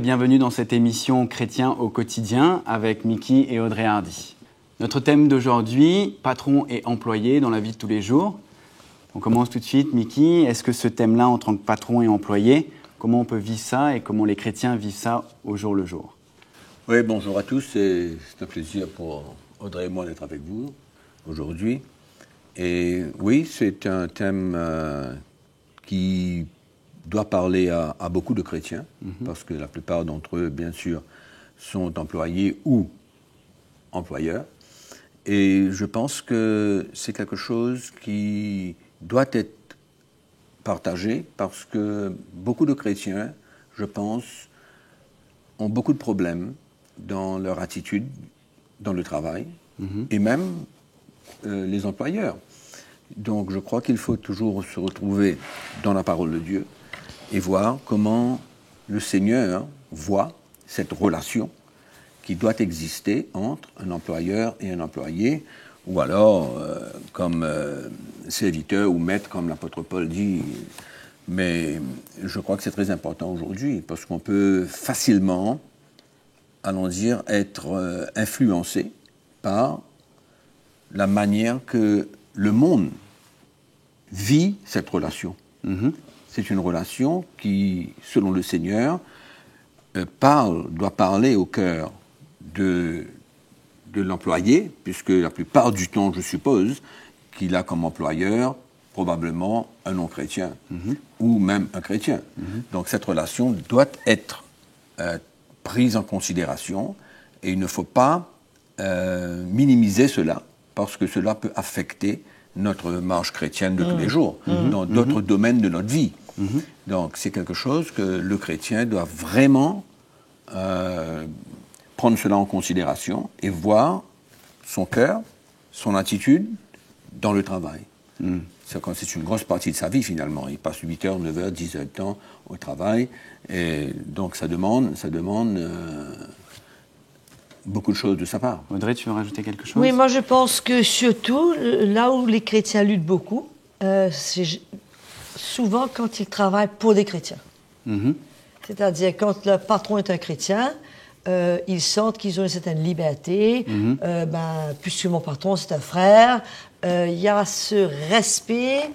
bienvenue dans cette émission Chrétien au quotidien avec Mickey et Audrey Hardy. Notre thème d'aujourd'hui, patron et employé dans la vie de tous les jours. On commence tout de suite, Mickey. Est-ce que ce thème-là, en tant que patron et employé, comment on peut vivre ça et comment les chrétiens vivent ça au jour le jour? Oui, bonjour à tous. C'est un plaisir pour Audrey et moi d'être avec vous aujourd'hui. Et oui, c'est un thème qui doit parler à beaucoup de chrétiens, parce que la plupart d'entre eux, bien sûr, sont employés ou employeurs. Et je pense que c'est quelque chose qui doit être partagé, parce que beaucoup de chrétiens, je pense, ont beaucoup de problèmes dans leur attitude dans le travail, et même les employeurs. Donc je crois qu'il faut toujours se retrouver dans la parole de Dieu et voir comment le Seigneur voit cette relation qui doit exister entre un employeur et un employé, ou alors comme serviteur ou maître, comme l'apôtre Paul dit. Mais je crois que c'est très important aujourd'hui, parce qu'on peut facilement, allons dire, être influencé par la manière que le monde vit cette relation. C'est une relation qui, selon le Seigneur, doit parler au cœur de l'employé, puisque la plupart du temps, je suppose, qu'il a comme employeur probablement un non-chrétien, ou même un chrétien. Donc cette relation doit être prise en considération, et il ne faut pas minimiser cela, parce que cela peut affecter notre marche chrétienne de tous les jours, dans d'autres domaines de notre vie. Donc c'est quelque chose que le chrétien doit vraiment prendre cela en considération et voir son cœur, son attitude dans le travail. C'est une grosse partie de sa vie finalement. Il passe 8 heures, 9 heures, 10 heures de temps au travail, et donc ça demande beaucoup de choses de sa part. Audrey, tu veux rajouter quelque chose? Oui, moi je pense que surtout, là où les chrétiens luttent beaucoup, c'est souvent quand ils travaillent pour des chrétiens. C'est-à-dire quand le patron est un chrétien, ils sentent qu'ils ont une certaine liberté. Puisque mon patron c'est un frère, il y a ce respect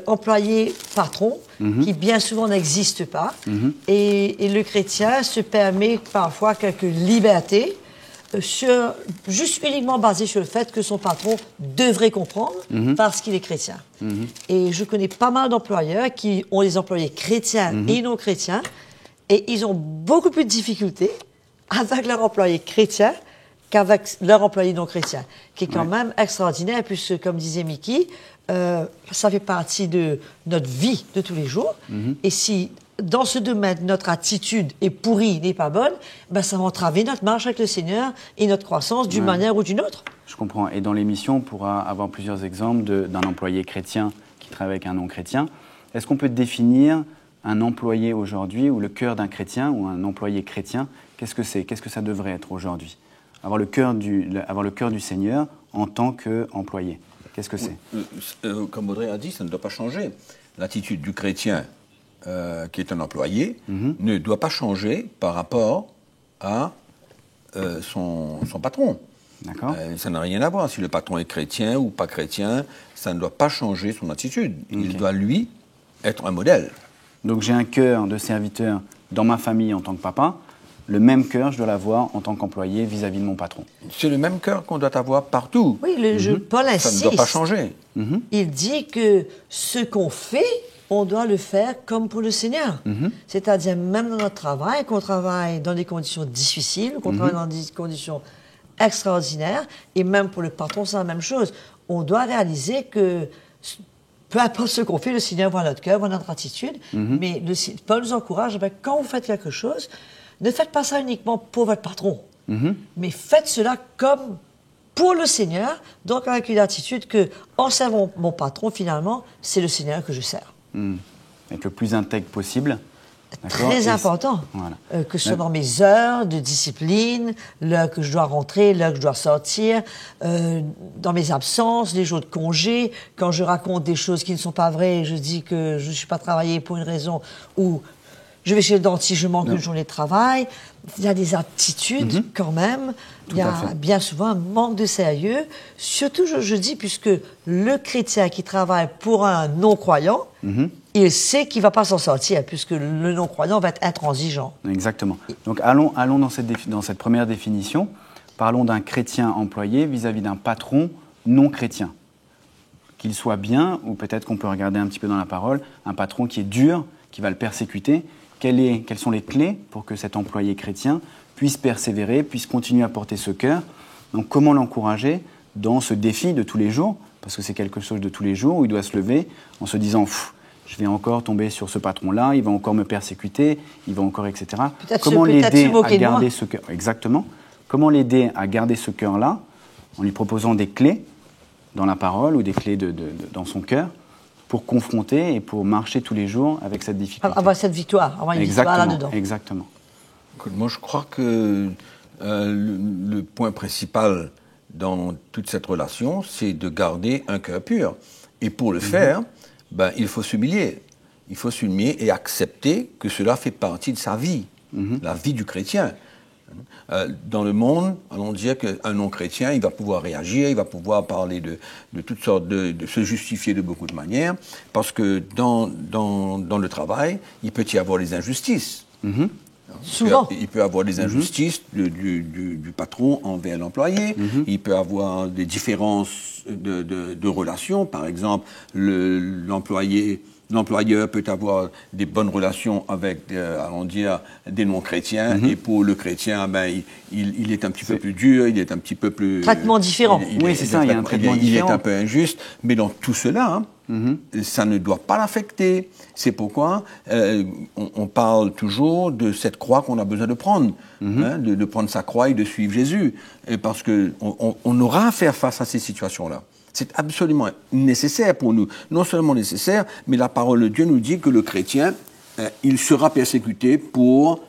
employé-patron qui bien souvent n'existe pas. Et le chrétien se permet parfois quelques libertés, juste uniquement basé sur le fait que son patron devrait comprendre parce qu'il est chrétien. Et je connais pas mal d'employeurs qui ont des employés chrétiens et non chrétiens, et ils ont beaucoup plus de difficultés avec leur employé chrétien qu'avec leur employé non chrétien, qui est quand même extraordinaire, puisque, comme disait Mickey, ça fait partie de notre vie de tous les jours, et si dans ce domaine, notre attitude est pourrie, n'est pas bonne, ça va entraver notre marche avec le Seigneur et notre croissance d'une manière ou d'une autre. Je comprends. Et dans l'émission, on pourra avoir plusieurs exemples d'un employé chrétien qui travaille avec un non-chrétien. Est-ce qu'on peut définir un employé aujourd'hui, ou le cœur d'un chrétien, ou un employé chrétien? Qu'est-ce que c'est? Qu'est-ce que ça devrait être aujourd'hui? Avoir le cœur du Seigneur en tant qu'employé. Qu'est-ce que c'est? Comme Audrey a dit, ça ne doit pas changer. L'attitude du chrétien qui est un employé, ne doit pas changer par rapport à son patron. D'accord. Ça n'a rien à voir. Si le patron est chrétien ou pas chrétien, ça ne doit pas changer son attitude. Il doit, lui, être un modèle. Donc j'ai un cœur de serviteur dans ma famille en tant que papa. Le même cœur, je dois l'avoir en tant qu'employé vis-à-vis de mon patron. C'est le même cœur qu'on doit avoir partout. Oui, Paul insiste. Ça ne doit pas changer. Il dit que ce qu'on fait, on doit le faire comme pour le Seigneur. C'est-à-dire, même dans notre travail, qu'on travaille dans des conditions difficiles, qu'on travaille dans des conditions extraordinaires, et même pour le patron, c'est la même chose. On doit réaliser que, peu importe ce qu'on fait, le Seigneur voit notre cœur, voit notre attitude, mais Paul nous encourage, quand vous faites quelque chose, ne faites pas ça uniquement pour votre patron, mais faites cela comme pour le Seigneur, donc avec une attitude que, en servant mon patron, finalement, c'est le Seigneur que je sers. Être le plus intègre possible. Très important. Voilà. Que ce soit dans mes heures de discipline, l'heure que je dois rentrer, l'heure que je dois sortir, dans mes absences, les jours de congé, quand je raconte des choses qui ne sont pas vraies, je dis que je ne suis pas travaillé pour une raison, ou je vais chez le dentiste, je manque une journée de travail. Il y a des aptitudes quand même. Il y a bien souvent un manque de sérieux. Surtout, je dis, puisque le chrétien qui travaille pour un non-croyant, il sait qu'il ne va pas s'en sortir, puisque le non-croyant va être intransigeant. Exactement. Donc allons dans cette première définition. Parlons d'un chrétien employé vis-à-vis d'un patron non chrétien. Qu'il soit bien, ou peut-être qu'on peut regarder un petit peu dans la parole, un patron qui est dur, qui va le persécuter. Quelles sont les clés pour que cet employé chrétien puisse persévérer, puisse continuer à porter ce cœur? Donc comment l'encourager dans ce défi de tous les jours? Parce que c'est quelque chose de tous les jours où il doit se lever en se disant « je vais encore tomber sur ce patron-là, il va encore me persécuter, il va encore, etc. » Comment l'aider à garder ce cœur? Exactement. Comment l'aider à garder ce cœur-là en lui proposant des clés dans la parole ou des clés dans son cœur pour confronter et pour marcher tous les jours avec cette difficulté. Avoir cette victoire, avoir une victoire là-dedans. Exactement. Moi, je crois que le point principal dans toute cette relation, c'est de garder un cœur pur. Et pour le faire, il faut s'humilier. Il faut s'humilier et accepter que cela fait partie de sa vie, la vie du chrétien. Dans le monde, allons dire qu'un non-chrétien, il va pouvoir réagir, il va pouvoir parler de toutes sortes de se justifier de beaucoup de manières, parce que dans le travail, il peut y avoir des injustices. Souvent. Il peut y avoir des injustices du patron envers l'employé, il peut y avoir des différences de relations, par exemple, l'employeur peut avoir des bonnes relations avec, allons dire, des non-chrétiens, et pour le chrétien, il est un petit peu plus dur, il est un petit peu plus... Traitement différent. Oui, c'est ça, il y a un traitement différent. Il est un peu injuste, mais dans tout cela, ça ne doit pas l'affecter. C'est pourquoi on parle toujours de cette croix qu'on a besoin de prendre, de prendre sa croix et de suivre Jésus, parce qu'on aura à faire face à ces situations-là. C'est absolument nécessaire pour nous. Non seulement nécessaire, mais la parole de Dieu nous dit que le chrétien, il sera persécuté pour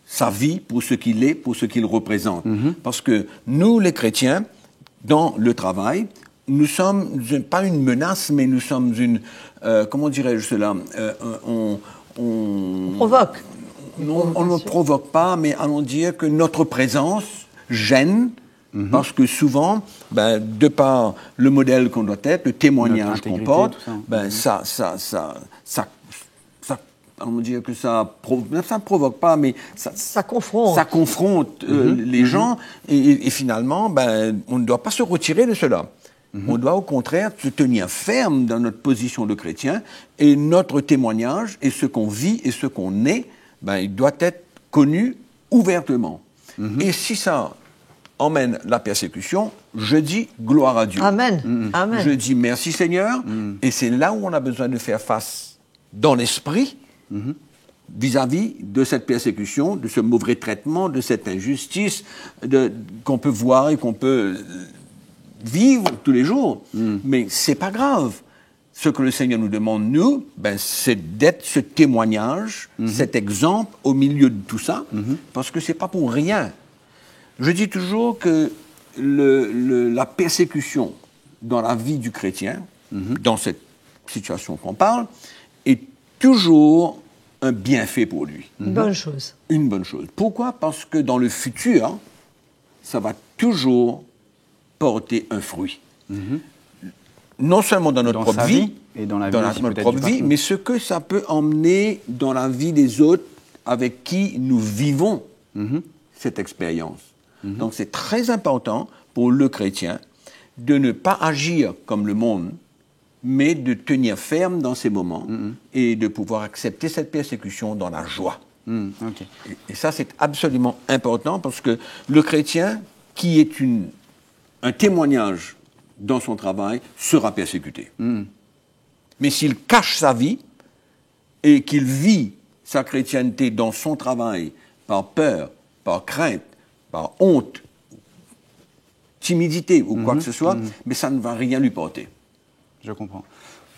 sa vie, pour ce qu'il est, pour ce qu'il représente. Parce que nous, les chrétiens, dans le travail, nous sommes pas une menace, mais nous sommes une... comment dirais-je cela On provoque. On ne provoque pas, mais allons dire que notre présence gêne. Parce que souvent, de par le modèle qu'on doit être, le témoignage qu'on porte, on va dire que ça ne provoque pas, mais ça confronte. Ça confronte les gens, et finalement, on ne doit pas se retirer de cela. On doit au contraire se tenir ferme dans notre position de chrétien, et notre témoignage, et ce qu'on vit, et ce qu'on est, il doit être connu ouvertement. Et si ça emmène la persécution, je dis gloire à Dieu. Amen. Amen. Je dis merci Seigneur, et c'est là où on a besoin de faire face dans l'esprit vis-à-vis de cette persécution, de ce mauvais traitement, de cette injustice qu'on peut voir et qu'on peut vivre tous les jours. Mais c'est pas grave. Ce que le Seigneur nous demande, nous, c'est d'être ce témoignage, cet exemple au milieu de tout ça, parce que c'est pas pour rien. Je dis toujours que la persécution dans la vie du chrétien, dans cette situation qu'on parle, est toujours un bienfait pour lui. Une bonne chose. Une bonne chose. Pourquoi? Parce que dans le futur, ça va toujours porter un fruit. Non seulement dans notre propre vie, et dans la vie notre propre vie, mais ce que ça peut emmener dans la vie des autres avec qui nous vivons cette expérience. Donc c'est très important pour le chrétien de ne pas agir comme le monde, mais de tenir ferme dans ces moments et de pouvoir accepter cette persécution dans la joie. Et ça, c'est absolument important parce que le chrétien qui est un témoignage dans son travail sera persécuté. Mais s'il cache sa vie et qu'il vit sa chrétienté dans son travail par peur, par crainte, par honte, timidité ou quoi que ce soit, mais ça ne va rien lui porter. Je comprends.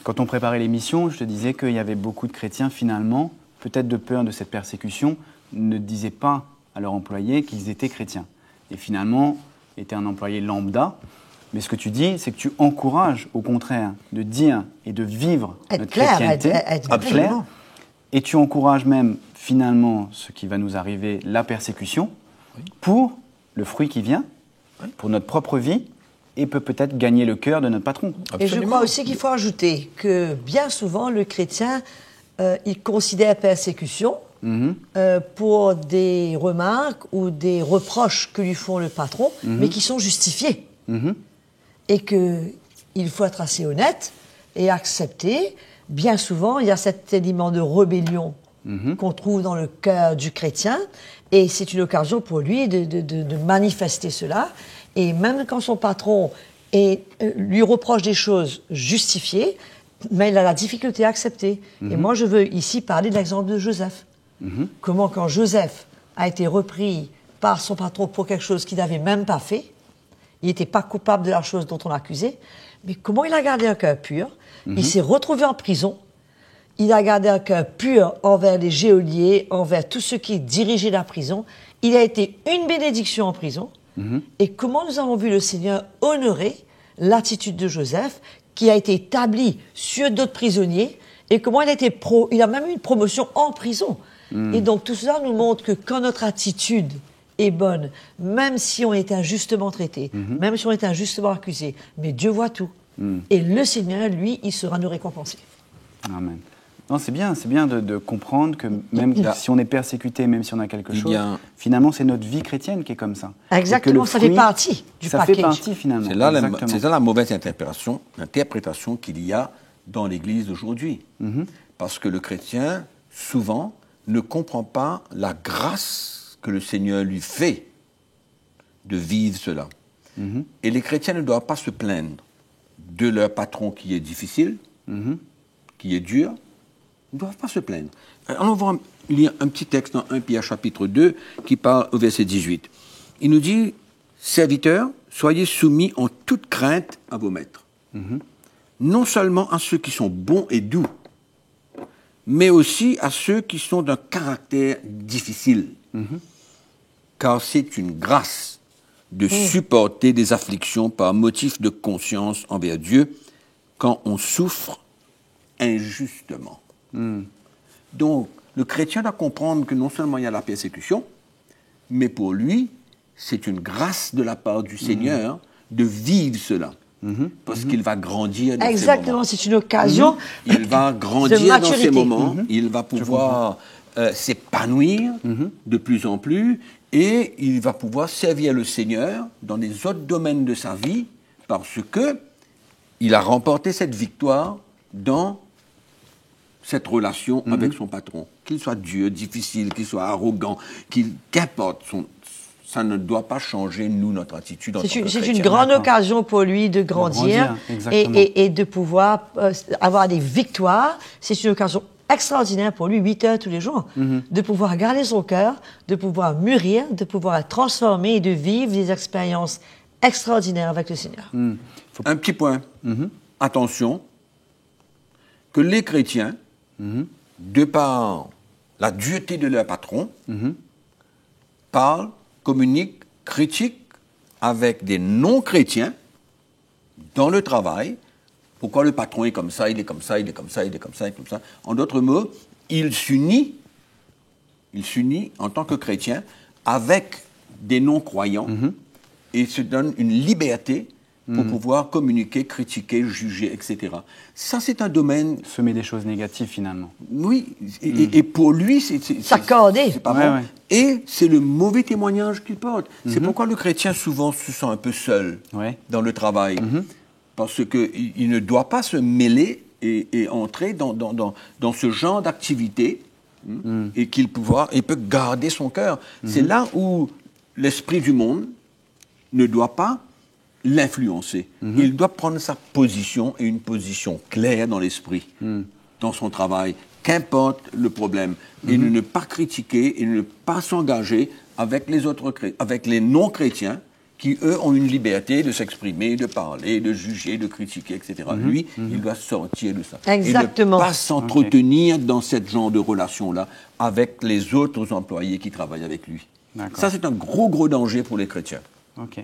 Quand on préparait l'émission, je te disais qu'il y avait beaucoup de chrétiens, finalement, peut-être de peur de cette persécution, ne disaient pas à leur employé qu'ils étaient chrétiens. Et finalement, étaient un employé lambda. Mais ce que tu dis, c'est que tu encourages, au contraire, de dire et de vivre notre chrétienté, être clair, et tu encourages même finalement ce qui va nous arriver, la persécution, pour le fruit qui vient, pour notre propre vie, et peut-être gagner le cœur de notre patron. Absolument. Et je crois aussi qu'il faut ajouter que bien souvent, le chrétien, il considère persécution pour des remarques ou des reproches que lui font le patron, mais qui sont justifiés. Et qu'il faut être assez honnête et accepter. Bien souvent, il y a cet élément de rébellion qu'on trouve dans le cœur du chrétien, et c'est une occasion pour lui de manifester cela. Et même quand son patron lui reproche des choses justifiées, mais il a la difficulté à accepter. Et moi, je veux ici parler de l'exemple de Joseph. Comment, quand Joseph a été repris par son patron pour quelque chose qu'il n'avait même pas fait, il n'était pas coupable de la chose dont on l'accusait, mais comment il a gardé un cœur pur. Il s'est retrouvé en prison. Il a gardé un cœur pur envers les geôliers, envers tous ceux qui dirigeaient la prison. Il a été une bénédiction en prison. Et comment nous avons vu le Seigneur honorer l'attitude de Joseph, qui a été établie sur d'autres prisonniers, et comment il a même eu une promotion en prison. Et donc tout cela nous montre que quand notre attitude est bonne, même si on est injustement traité, même si on est injustement accusé, mais Dieu voit tout. Et le Seigneur, lui, il saura nous récompenser. Amen. Non, c'est bien de comprendre que même si on est persécuté, même si on a quelque chose, finalement, c'est notre vie chrétienne qui est comme ça. Exactement, ça fait partie du package. Ça fait partie, finalement. C'est là la mauvaise interprétation qu'il y a dans l'Église d'aujourd'hui. Parce que le chrétien, souvent, ne comprend pas la grâce que le Seigneur lui fait de vivre cela. Et les chrétiens ne doivent pas se plaindre de leur patron qui est difficile, qui est dur. Ils ne doivent pas se plaindre. Alors on va lire un petit texte dans 1 Pierre chapitre 2 qui parle au verset 18. Il nous dit « Serviteurs, soyez soumis en toute crainte à vos maîtres, non seulement à ceux qui sont bons et doux, mais aussi à ceux qui sont d'un caractère difficile. Car c'est une grâce de supporter des afflictions par motif de conscience envers Dieu quand on souffre injustement. » Donc, le chrétien doit comprendre que non seulement il y a la persécution, mais pour lui, c'est une grâce de la part du Seigneur de vivre cela. Parce qu'il va grandir dans ces moments. Exactement, c'est une occasion. Il va grandir dans ces moments, il va pouvoir s'épanouir de plus en plus, et il va pouvoir servir le Seigneur dans les autres domaines de sa vie, parce que il a remporté cette victoire dans cette relation avec son patron. Qu'il soit dur, difficile, qu'il soit arrogant, qu'importe, ça ne doit pas changer, nous, notre attitude en tant que chrétien. C'est une grande occasion pour lui de grandir et de pouvoir avoir des victoires. C'est une occasion extraordinaire pour lui, 8 heures tous les jours, de pouvoir garder son cœur, de pouvoir mûrir, de pouvoir être transformé et de vivre des expériences extraordinaires avec le Seigneur. Un petit point. Attention, que les chrétiens, de par la dureté de leur patron, parlent, communiquent, critiquent avec des non-chrétiens dans le travail. Pourquoi le patron est comme ça, il est comme ça, il est comme ça, il est comme ça, il est comme ça. En d'autres mots, il s'unit en tant que chrétien avec des non-croyants et se donne une liberté pour pouvoir communiquer, critiquer, juger, etc. Ça, c'est un domaine... Semer des choses négatives, finalement. Oui, et pour lui, s'accorder. C'est pas bon. Et c'est le mauvais témoignage qu'il porte. C'est pourquoi le chrétien, souvent, se sent un peu seul dans le travail. Parce qu'il ne doit pas se mêler et entrer dans ce genre d'activité et qu'il peut garder son cœur. C'est là où l'esprit du monde ne doit pas l'influencer. Il doit prendre sa position, et une position claire dans l'esprit, dans son travail, qu'importe le problème, et ne pas critiquer, et ne pas s'engager avec les non-chrétiens, qui, eux, ont une liberté de s'exprimer, de parler, de juger, de critiquer, etc. Lui, il doit sortir de ça. Exactement. Et ne pas s'entretenir dans ce genre de relation-là avec les autres employés qui travaillent avec lui. Ça, c'est un gros danger pour les chrétiens. Ok.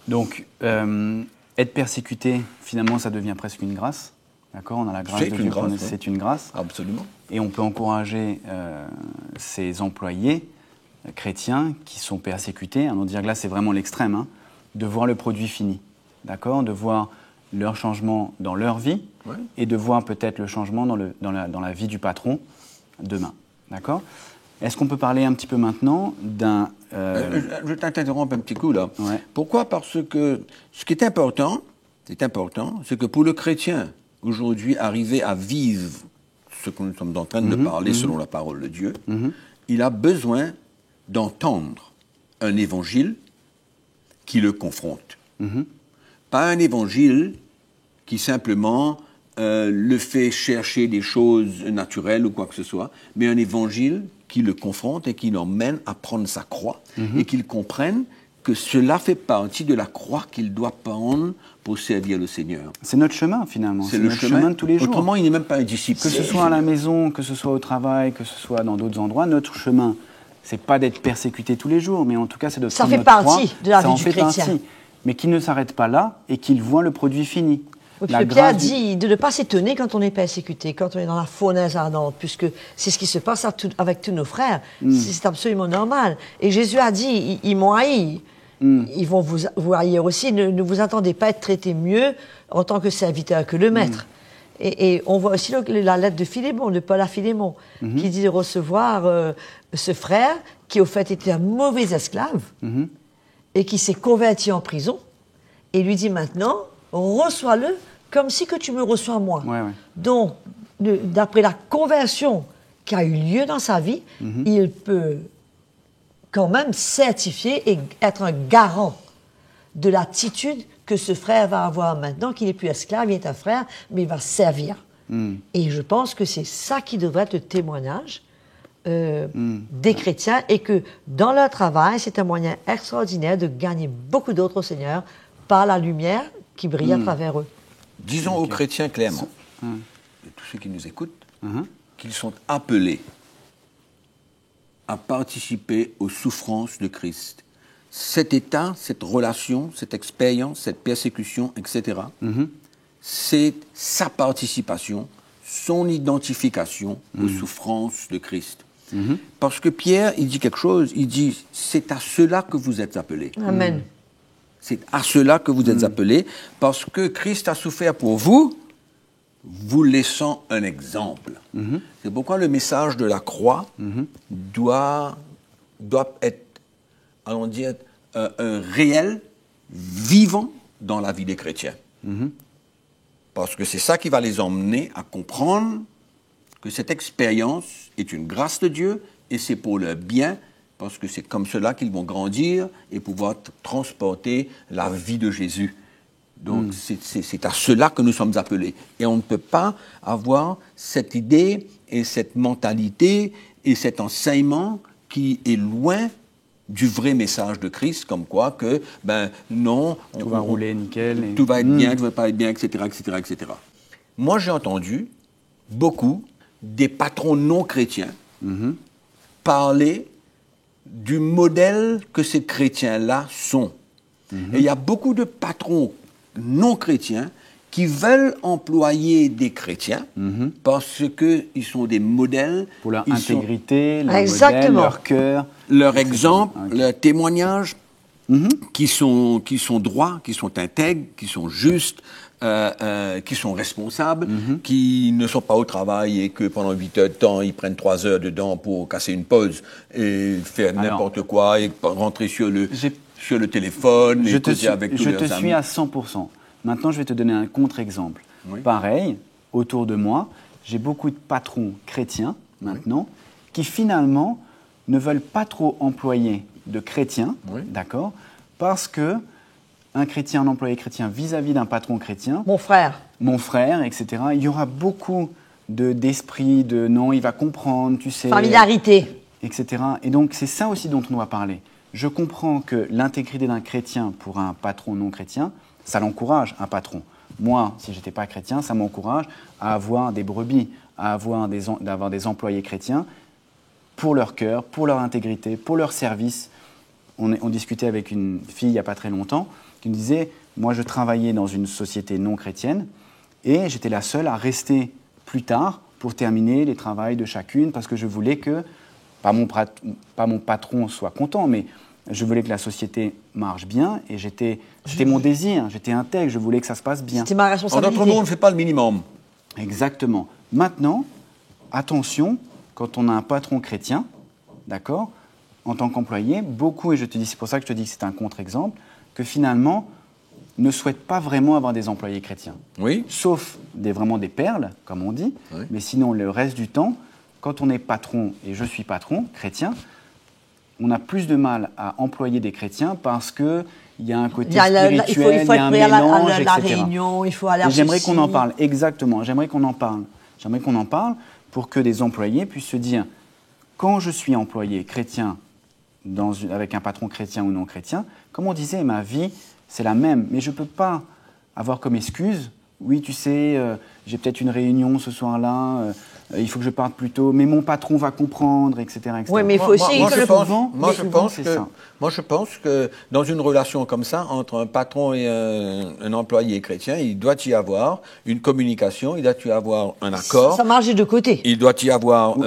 Donc, être persécuté, finalement, ça devient presque une grâce. D'accord, on a la grâce C'est de une Dieu, grâce, oui. c'est une grâce. Absolument. Et on peut encourager ces employés chrétiens qui sont persécutés, on dire que là c'est vraiment l'extrême, hein, de voir le produit fini, d'accord, de voir leur changement dans leur vie et de voir peut-être le changement dans la vie du patron demain, d'accord. Est-ce qu'on peut parler un petit peu maintenant d'un... Je t'interromps un petit coup là. Ouais. Pourquoi? Parce que ce qui est important, c'est que pour le chrétien, aujourd'hui, arriver à vivre ce que nous sommes en train de parler selon la parole de Dieu, il a besoin d'entendre un évangile qui le confronte. Pas un évangile qui simplement le fait chercher des choses naturelles ou quoi que ce soit, mais un évangile qui le confronte et qui l'emmène à prendre sa croix et qu'il comprenne que cela fait partie de la croix qu'il doit prendre pour servir le Seigneur. C'est notre chemin finalement, C'est notre chemin de tous les jours. Autrement, il n'est même pas un disciple. Que ce soit à la maison, que ce soit au travail, que ce soit dans d'autres endroits, notre chemin, c'est pas d'être persécuté tous les jours, mais en tout cas, c'est de Ça prendre fait notre croix, partie de la ça vie en du fait chrétien. partie. Mais qu'il ne s'arrête pas là et qu'il voit le produit fini. Oui, La puis Pierre grâce du- dit de ne pas s'étonner quand on est persécuté, quand on est dans la fournaise ardente, puisque c'est ce qui se passe avec tous nos frères. C'est absolument normal. Et Jésus a dit, ils m'ont haï. Ils vont vous haïr aussi. Ne vous attendez pas à être traité mieux en tant que serviteur que le maître. Et on voit aussi la lettre de Philémon, de Paul à Philémon, qui dit de recevoir ce frère qui au fait était un mauvais esclave et qui s'est converti en prison. Et lui dit maintenant, reçois-le comme si que tu me reçois moi. Ouais. Donc, d'après la conversion qui a eu lieu dans sa vie, il peut quand même certifier et être un garant de l'attitude que ce frère va avoir maintenant, qu'il n'est plus esclave, il est un frère, mais il va servir. Et je pense que c'est ça qui devrait être le témoignage des chrétiens et que dans leur travail, c'est un moyen extraordinaire de gagner beaucoup d'autres au Seigneur par la lumière qui brille à travers eux. Disons aux chrétiens clairement, et tous ceux qui nous écoutent, qu'ils sont appelés à participer aux souffrances de Christ. Cet état, cette relation, cette expérience, cette persécution, etc., c'est sa participation, son identification aux souffrances de Christ. Parce que Pierre, il dit quelque chose, il dit, c'est à cela que vous êtes appelés. Amen. C'est à cela que vous êtes appelés, parce que Christ a souffert pour vous, vous laissant un exemple. C'est pourquoi le message de la croix doit être, allons dire, un réel, vivant dans la vie des chrétiens. Parce que c'est ça qui va les emmener à comprendre que cette expérience est une grâce de Dieu et c'est pour leur bien, parce que c'est comme cela qu'ils vont grandir et pouvoir transporter la vie de Jésus. Donc c'est à cela que nous sommes appelés. Et on ne peut pas avoir cette idée et cette mentalité et cet enseignement qui est loin du vrai message de Christ, comme quoi que, ben non... Tout va rouler nickel. Tout va être bien, tout va pas être bien, etc., etc., etc. Moi, j'ai entendu beaucoup des patrons non chrétiens parler du modèle que ces chrétiens-là sont. Et il y a beaucoup de patrons non chrétiens qui veulent employer des chrétiens parce qu'ils sont des modèles. Pour leur ils intégrité, leur Exactement. modèle, leur cœur. leur exemple, Ok. leur témoignage, qui sont droits, qui sont intègres, qui sont justes, qui sont responsables, qui ne sont pas au travail et que pendant 8 heures de temps, ils prennent 3 heures dedans pour casser une pause et faire n'importe quoi et rentrer sur le téléphone et causer avec tous je leurs te amis. suis à 100%. Maintenant, je vais te donner un contre-exemple. Oui. Pareil, autour de moi, j'ai beaucoup de patrons chrétiens, maintenant, qui finalement ne veulent pas trop employer de chrétiens, Oui. d'accord, parce que un chrétien, un employé chrétien vis-à-vis d'un patron chrétien, Mon frère. mon frère, etc., il y aura beaucoup d'esprit de non, il va comprendre, tu sais, Familiarité. etc. Et donc, c'est ça aussi dont on doit parler. Je comprends que l'intégrité d'un chrétien pour un patron non chrétien, ça l'encourage, un patron. Moi, si je n'étais pas chrétien, ça m'encourage à avoir des brebis, à avoir d'avoir des employés chrétiens pour leur cœur, pour leur intégrité, pour leur service. On discutait avec une fille il n'y a pas très longtemps qui me disait, moi je travaillais dans une société non chrétienne Et j'étais la seule à rester plus tard pour terminer les travaux de chacune, parce que je voulais que, pas mon patron soit content, mais je voulais que la société marche bien, et c'était mon désir, j'étais intègre, je voulais que ça se passe bien. C'était ma En responsabilité. d'autres mots, on ne fait pas le minimum. Exactement. Maintenant, attention, quand on a un patron chrétien, d'accord, en tant qu'employé, beaucoup, et c'est pour ça que je te dis que c'est un contre-exemple, que finalement, ne souhaitent pas vraiment avoir des employés chrétiens. Oui. Sauf vraiment des perles, comme on dit, Oui. mais sinon, le reste du temps, quand on est patron, et je suis patron, chrétien, on a plus de mal à employer des chrétiens parce qu'il y a un côté spirituel, il y a un mélange, la etc. réunion, il faut aller à Et j'aimerais ceci. qu'on en parle, exactement, j'aimerais qu'on en parle pour que des employés puissent se dire, quand je suis employé chrétien, avec un patron chrétien ou non chrétien, comme on disait, ma vie, c'est la même, mais je ne peux pas avoir comme excuse, oui, tu sais, j'ai peut-être une réunion ce soir-là, il faut que je parte plus tôt, mais mon patron va comprendre, etc. etc. Oui, mais il faut aussi Moi, que je le pense, mouvement- moi, je pense que dans une relation comme ça, entre un patron et un employé chrétien, il doit y avoir une communication, il doit y avoir un accord. Ça marche des deux côtés. Il doit y avoir,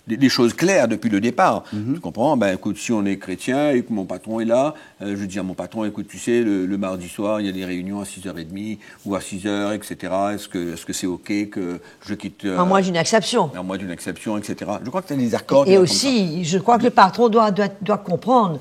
des choses claires depuis le départ. Tu comprends? Ben, écoute, si on est chrétien et que mon patron est là, je dis à mon patron, écoute, tu sais, le mardi soir, il y a des réunions à 6h30 ou à 6h, etc. Est-ce que c'est OK que je quitte... À moins d'une exception. à moins d'une exception, etc. Je crois que tu as des accords. Et aussi, je crois que le patron doit comprendre,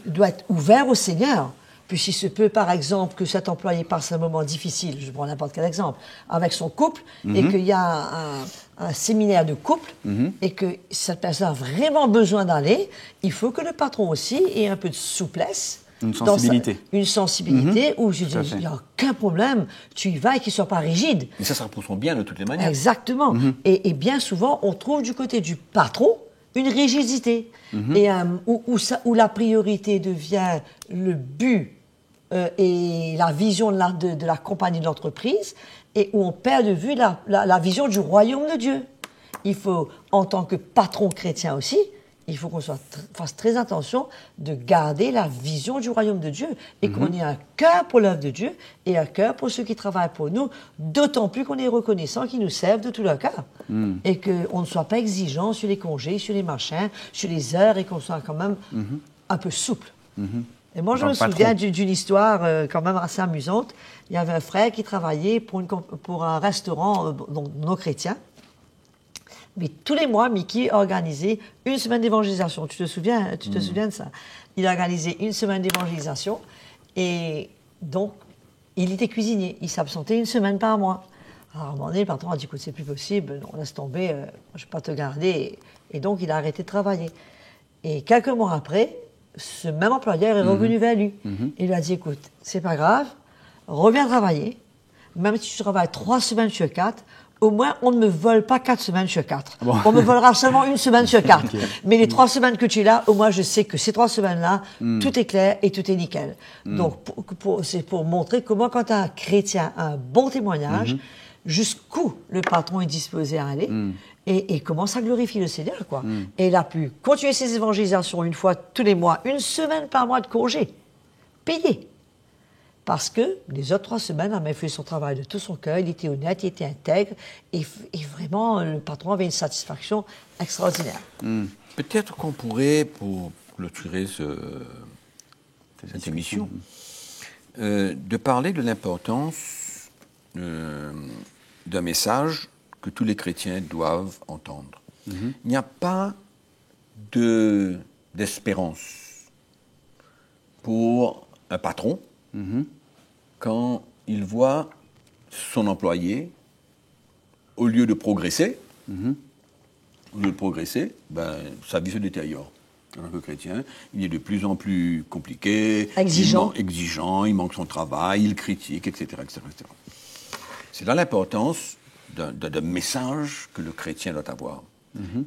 doit être ouvert au Seigneur. Puisqu'il se peut, par exemple, que cet employé passe un moment difficile, je prends n'importe quel exemple, avec son couple, et qu'il y a un séminaire de couple, et que cette personne a vraiment besoin d'aller, il faut que le patron aussi ait un peu de souplesse. Une sensibilité. Une sensibilité où je dis, Tout à fait. il n'y a aucun problème, tu y vas et qu'il ne soit pas rigide. Mais ça repose son bien de toutes les manières. Exactement. Et bien souvent, on trouve du côté du patron une rigidité. Et où la priorité devient le but et la vision de la compagnie, de l'entreprise, et où on perd de vue la vision du royaume de Dieu. Il faut, en tant que patron chrétien aussi, il faut qu'on fasse très attention de garder la vision du royaume de Dieu et qu'on ait un cœur pour l'œuvre de Dieu et un cœur pour ceux qui travaillent pour nous, d'autant plus qu'on est reconnaissant qu'ils nous servent de tout leur cœur. Et qu'on ne soit pas exigeant sur les congés, sur les machins, sur les heures, et qu'on soit quand même un peu souple. Et moi, je me souviens d'une histoire quand même assez amusante. Il y avait un frère qui travaillait pour un restaurant non chrétien. Mais tous les mois, Mickey organisait une semaine d'évangélisation. Tu te souviens de ça? Il a organisé une semaine d'évangélisation. Et donc, il était cuisinier. Il s'absentait une semaine par mois. Alors, à un moment donné, le patron a dit, écoute, c'est plus possible. Non, laisse tomber, je ne vais pas te garder. Et donc, il a arrêté de travailler. Et quelques mois après, ce même employeur est revenu vers lui. Il lui a dit, écoute, c'est pas grave, reviens travailler. Même si tu travailles 3 semaines sur 4, au moins, on ne me vole pas 4 semaines sur 4. Bon. On me volera seulement 1 semaine sur 4. Okay. Mais les 3 semaines que tu es là, au moins, je sais que ces 3 semaines-là, tout est clair et tout est nickel. Donc, c'est pour montrer comment, quand un chrétien a un bon témoignage, jusqu'où le patron est disposé à aller, et comment ça glorifie le Seigneur, quoi. Et il a pu continuer ses évangélisations une fois tous les mois, 1 semaine par mois de congé, payé. Parce que les autres 3 semaines, il a fait son travail de tout son cœur, il était honnête, il était intègre, et vraiment, le patron avait une satisfaction extraordinaire. Peut-être qu'on pourrait, pour clôturer cette émission, de parler de l'importance d'un message que tous les chrétiens doivent entendre. Il n'y a pas d'espérance pour un patron quand il voit son employé, au lieu de progresser, sa vie se détériore. En tant que chrétien, il est de plus en plus compliqué, exigeant, il manque son travail, il critique, etc. etc., etc. C'est là l'importance d'un message que le chrétien doit avoir.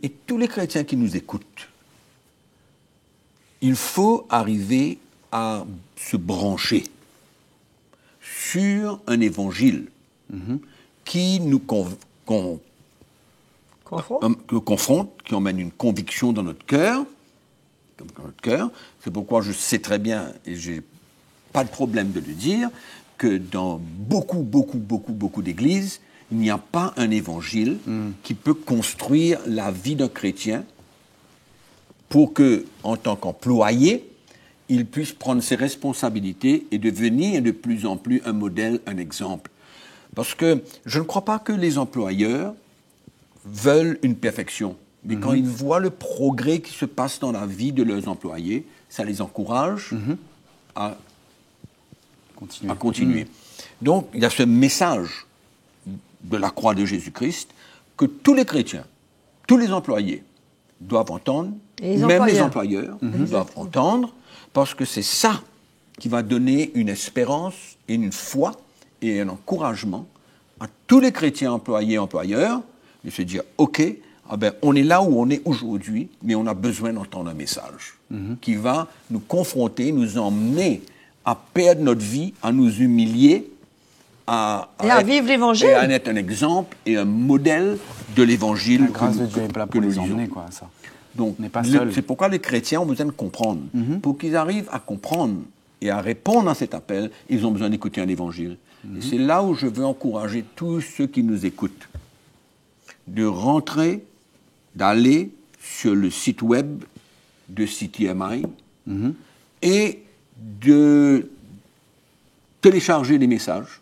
Et tous les chrétiens qui nous écoutent, il faut arriver à se brancher sur un évangile qui nous confronte, qui emmène une conviction dans notre cœur. C'est pourquoi je sais très bien, et je n'ai pas de problème de le dire, que dans beaucoup d'églises, il n'y a pas un évangile qui peut construire la vie d'un chrétien pour que, en tant qu'employé, il puisse prendre ses responsabilités et devenir de plus en plus un modèle, un exemple. Parce que je ne crois pas que les employeurs veulent une perfection. Mais quand ils voient le progrès qui se passe dans la vie de leurs employés, ça les encourage à continuer. Donc, il y a ce message de la croix de Jésus-Christ que tous les chrétiens, tous les employés doivent entendre, même les employeurs doivent entendre, parce que c'est ça qui va donner une espérance et une foi et un encouragement à tous les chrétiens employés et employeurs de se dire, OK, ah ben, on est là où on est aujourd'hui, mais on a besoin d'entendre un message qui va nous confronter, nous emmener à perdre notre vie, à nous humilier, à vivre l'Évangile. Et à être un exemple et un modèle de l'Évangile. La grâce de Dieu est là pour les emmener, quoi, ça. Donc, on n'est pas seul. C'est pourquoi les chrétiens ont besoin de comprendre. Pour qu'ils arrivent à comprendre et à répondre à cet appel, ils ont besoin d'écouter un Évangile. Et c'est là où je veux encourager tous ceux qui nous écoutent de rentrer, d'aller sur le site web de CTMI et de télécharger les messages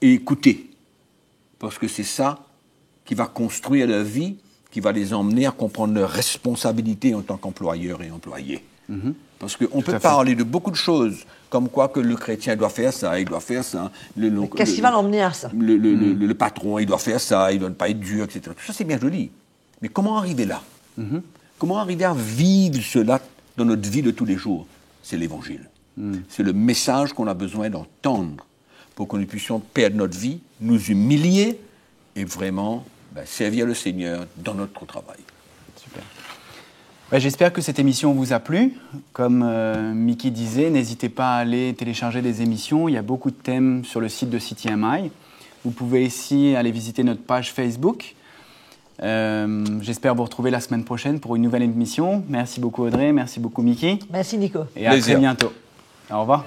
et écouter. Parce que c'est ça qui va construire leur vie, qui va les emmener à comprendre leurs responsabilités en tant qu'employeurs et employés. Parce qu'on peut parler de beaucoup de choses, comme quoi que le chrétien doit faire ça, il doit faire ça. Qu'est-ce qui va l'emmener à ça? Le patron, il doit faire ça, il ne doit pas être dur, etc. Tout ça, c'est bien joli. Mais comment arriver là? Comment arriver à vivre cela dans notre vie de tous les jours? C'est l'Évangile. C'est le message qu'on a besoin d'entendre pour que nous puissions perdre notre vie, nous humilier et vraiment servir le Seigneur dans notre travail. Super. J'espère que cette émission vous a plu. Comme Mickey disait, n'hésitez pas à aller télécharger des émissions. Il y a beaucoup de thèmes sur le site de CTMI. Vous pouvez ici aller visiter notre page Facebook. J'espère vous retrouver la semaine prochaine pour une nouvelle émission. Merci beaucoup Audrey, merci beaucoup Mickey. Merci Nico. Et à très bientôt. Au revoir.